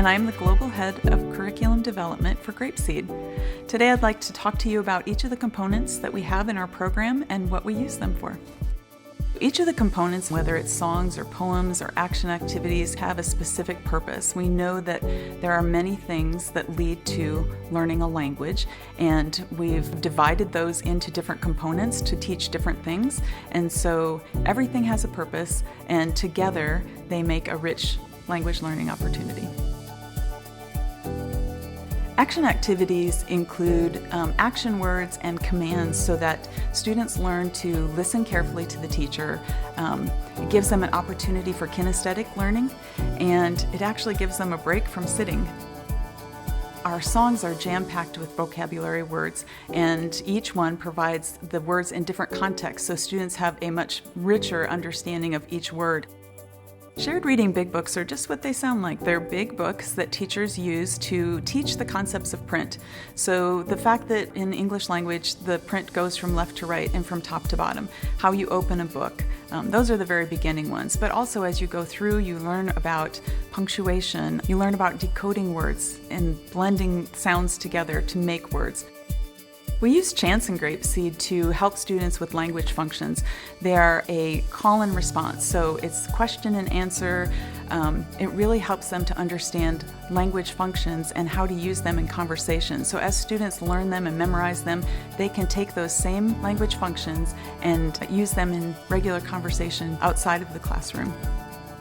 and I'm the Global Head of Curriculum Development for GrapeSEED. Today I'd like to talk to you about each of the components that we have in our program and what we use them for. Each of the components, whether it's songs or poems or action activities, have a specific purpose. We know that there are many things that lead to learning a language, and we've divided those into different components to teach different things. And so everything has a purpose, and together they make a rich language learning opportunity. Action activities include action words and commands so that students learn to listen carefully to the teacher. It gives them an opportunity for kinesthetic learning, and it actually gives them a break from sitting. Our songs are jam-packed with vocabulary words, and each one provides the words in different contexts, so students have a much richer understanding of each word. Shared reading big books are just what they sound like. They're big books that teachers use to teach the concepts of print. So the fact that in English language the print goes from left to right and from top to bottom, how you open a book, those are the very beginning ones. But also as you go through, you learn about punctuation, you learn about decoding words and blending sounds together to make words. We use chants in GrapeSEED to help students with language functions. They are a call and response, so it's question and answer. It really helps them to understand language functions and how to use them in conversation. So as students learn them and memorize them, they can take those same language functions and use them in regular conversation outside of the classroom.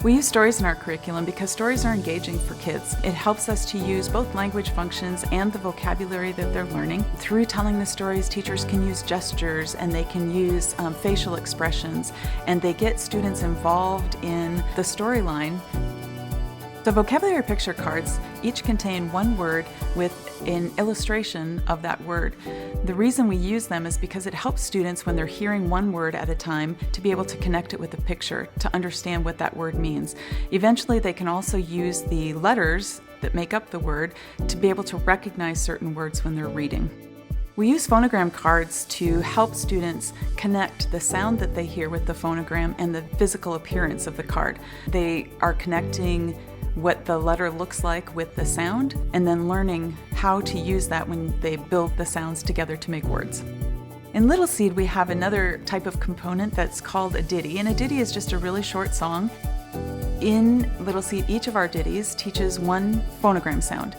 We use stories in our curriculum because stories are engaging for kids. It helps us to use both language functions and the vocabulary that they're learning. Through telling the stories, teachers can use gestures and they can use facial expressions, and they get students involved in the storyline. The vocabulary picture cards each contain one word with an illustration of that word. The reason we use them is because it helps students when they're hearing one word at a time to be able to connect it with a picture, to understand what that word means. Eventually they can also use the letters that make up the word to be able to recognize certain words when they're reading. We use phonogram cards to help students connect the sound that they hear with the phonogram and the physical appearance of the card. They are connecting what the letter looks like with the sound, and then learning how to use that when they build the sounds together to make words. In LittleSEED, we have another type of component that's called a ditty, and a ditty is just a really short song. In LittleSEED, each of our ditties teaches one phonogram sound,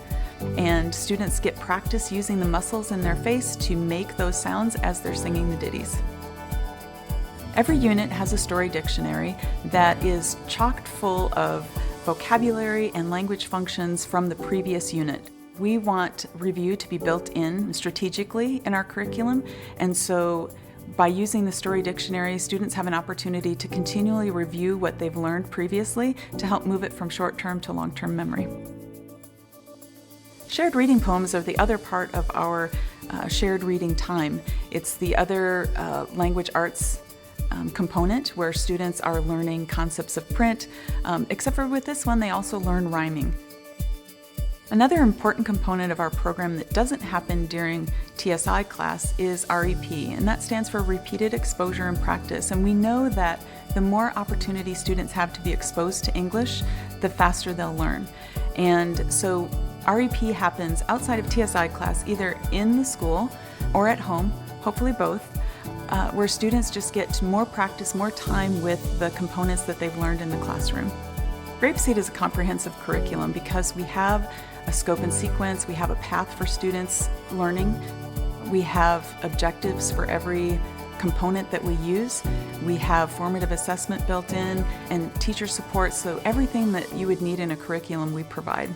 and students get practice using the muscles in their face to make those sounds as they're singing the ditties. Every unit has a story dictionary that is chock full of vocabulary and language functions from the previous unit. We want review to be built in strategically in our curriculum, and so by using the story dictionary, students have an opportunity to continually review what they've learned previously to help move it from short-term to long-term memory. Shared reading poems are the other part of our shared reading time. It's the other language arts component where students are learning concepts of print, except for with this one they also learn rhyming. Another important component of our program that doesn't happen during TSI class is REP, and that stands for repeated exposure and practice. And we know that the more opportunity students have to be exposed to English, the faster they'll learn. And so REP happens outside of TSI class, either in the school or at home, hopefully both, where students just get more practice, more time with the components that they've learned in the classroom. GrapeSEED is a comprehensive curriculum because we have a scope and sequence, we have a path for students learning, we have objectives for every component that we use, we have formative assessment built in, and teacher support, so everything that you would need in a curriculum we provide.